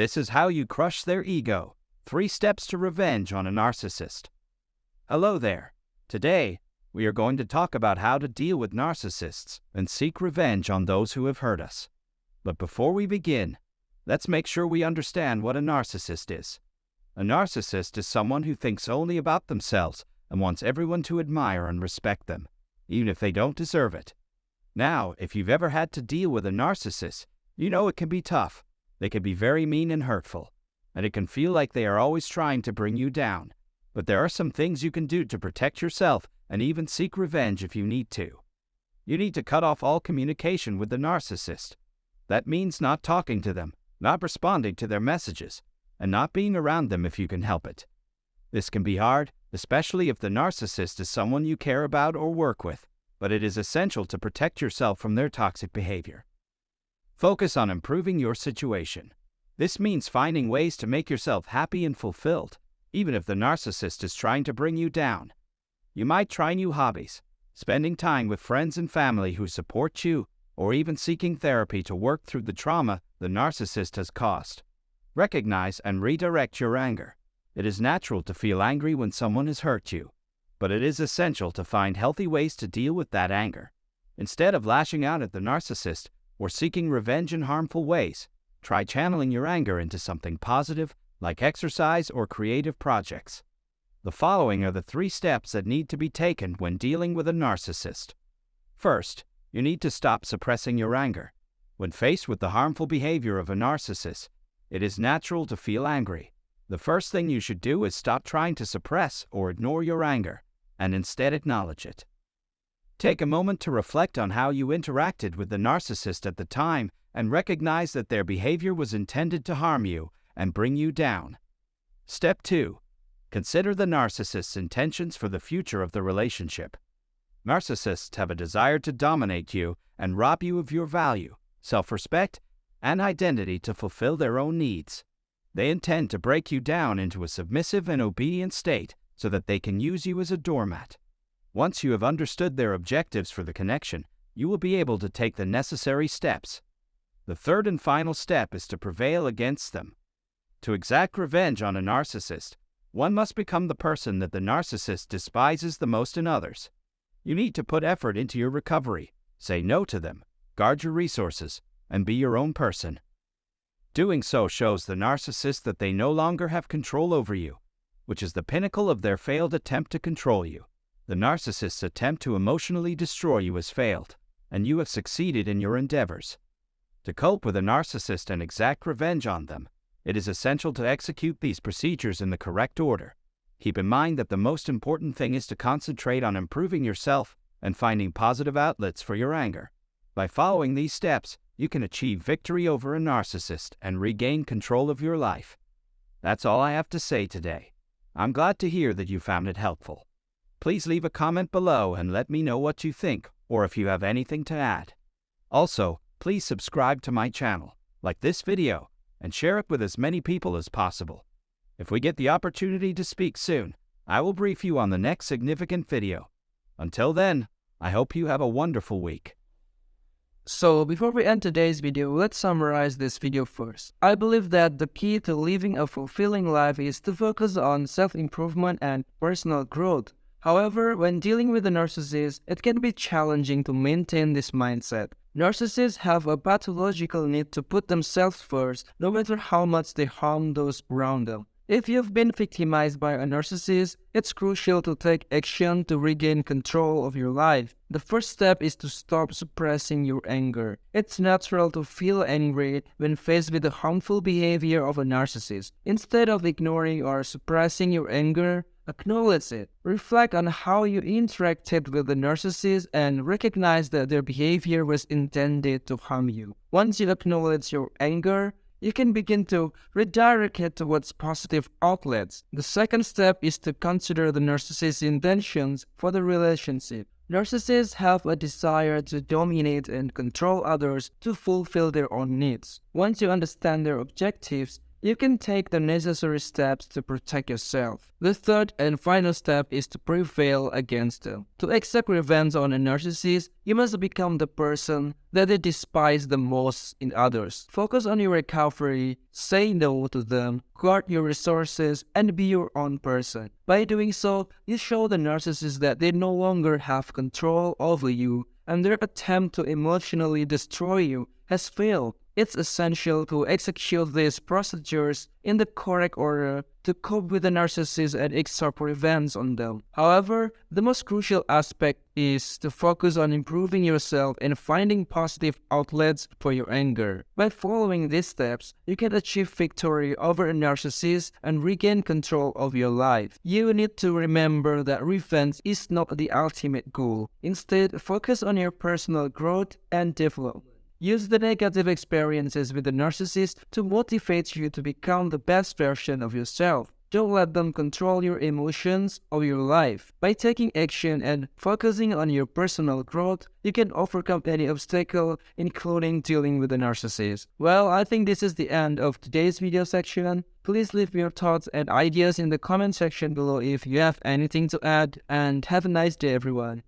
This is how you crush their ego. 3 steps to revenge on a narcissist. Hello there. Today, we are going to talk about how to deal with narcissists and seek revenge on those who have hurt us. But before we begin, let's make sure we understand what a narcissist is. A narcissist is someone who thinks only about themselves and wants everyone to admire and respect them, even if they don't deserve it. Now, if you've ever had to deal with a narcissist, you know it can be tough. They can be very mean and hurtful, and it can feel like they are always trying to bring you down. But there are some things you can do to protect yourself and even seek revenge if you need to. You need to cut off all communication with the narcissist. That means not talking to them, not responding to their messages, and not being around them if you can help it. This can be hard, especially if the narcissist is someone you care about or work with, but it is essential to protect yourself from their toxic behavior. Focus on improving your situation. This means finding ways to make yourself happy and fulfilled, even if the narcissist is trying to bring you down. You might try new hobbies, spending time with friends and family who support you, or even seeking therapy to work through the trauma the narcissist has caused. Recognize and redirect your anger. It is natural to feel angry when someone has hurt you, but it is essential to find healthy ways to deal with that anger. Instead of lashing out at the narcissist or seeking revenge in harmful ways, try channeling your anger into something positive, like exercise or creative projects. The following are the 3 steps that need to be taken when dealing with a narcissist. First, you need to stop suppressing your anger. When faced with the harmful behavior of a narcissist, it is natural to feel angry. The first thing you should do is stop trying to suppress or ignore your anger, and instead acknowledge it. Take a moment to reflect on how you interacted with the narcissist at the time and recognize that their behavior was intended to harm you and bring you down. Step 2. Consider the narcissist's intentions for the future of the relationship. Narcissists have a desire to dominate you and rob you of your value, self-respect, and identity to fulfill their own needs. They intend to break you down into a submissive and obedient state so that they can use you as a doormat. Once you have understood their objectives for the connection, you will be able to take the necessary steps. The third and final step is to prevail against them. To exact revenge on a narcissist, one must become the person that the narcissist despises the most in others. You need to put effort into your recovery, say no to them, guard your resources, and be your own person. Doing so shows the narcissist that they no longer have control over you, which is the pinnacle of their failed attempt to control you. The narcissist's attempt to emotionally destroy you has failed, and you have succeeded in your endeavors. To cope with a narcissist and exact revenge on them, it is essential to execute these procedures in the correct order. Keep in mind that the most important thing is to concentrate on improving yourself and finding positive outlets for your anger. By following these steps, you can achieve victory over a narcissist and regain control of your life. That's all I have to say today. I'm glad to hear that you found it helpful. Please leave a comment below and let me know what you think or if you have anything to add. Also, please subscribe to my channel, like this video, and share it with as many people as possible. If we get the opportunity to speak soon, I will brief you on the next significant video. Until then, I hope you have a wonderful week. So before we end today's video, let's summarize this video first. I believe that the key to living a fulfilling life is to focus on self-improvement and personal growth. However, when dealing with a narcissist, it can be challenging to maintain this mindset. Narcissists have a pathological need to put themselves first, no matter how much they harm those around them. If you've been victimized by a narcissist, it's crucial to take action to regain control of your life. The first step is to stop suppressing your anger. It's natural to feel angry when faced with the harmful behavior of a narcissist. Instead of ignoring or suppressing your anger, acknowledge it. Reflect on how you interacted with the narcissist and recognize that their behavior was intended to harm you. Once you acknowledge your anger, you can begin to redirect it towards positive outlets. The second step is to consider the narcissist's intentions for the relationship. Narcissists have a desire to dominate and control others to fulfill their own needs. Once you understand their objectives, you can take the necessary steps to protect yourself. The third and final step is to prevail against them. To exact revenge on a narcissist, you must become the person that they despise the most in others. Focus on your recovery, say no to them, guard your resources, and be your own person. By doing so, you show the narcissist that they no longer have control over you, and their attempt to emotionally destroy you has failed. It's essential to execute these procedures in the correct order to cope with the narcissist and exact revenge on them. However, the most crucial aspect is to focus on improving yourself and finding positive outlets for your anger. By following these steps, you can achieve victory over a narcissist and regain control of your life. You need to remember that revenge is not the ultimate goal. Instead, focus on your personal growth and development. Use the negative experiences with the narcissist to motivate you to become the best version of yourself. Don't let them control your emotions or your life. By taking action and focusing on your personal growth, you can overcome any obstacle, including dealing with the narcissist. Well, I think this is the end of today's video section. Please leave your thoughts and ideas in the comment section below if you have anything to add, and have a nice day, everyone.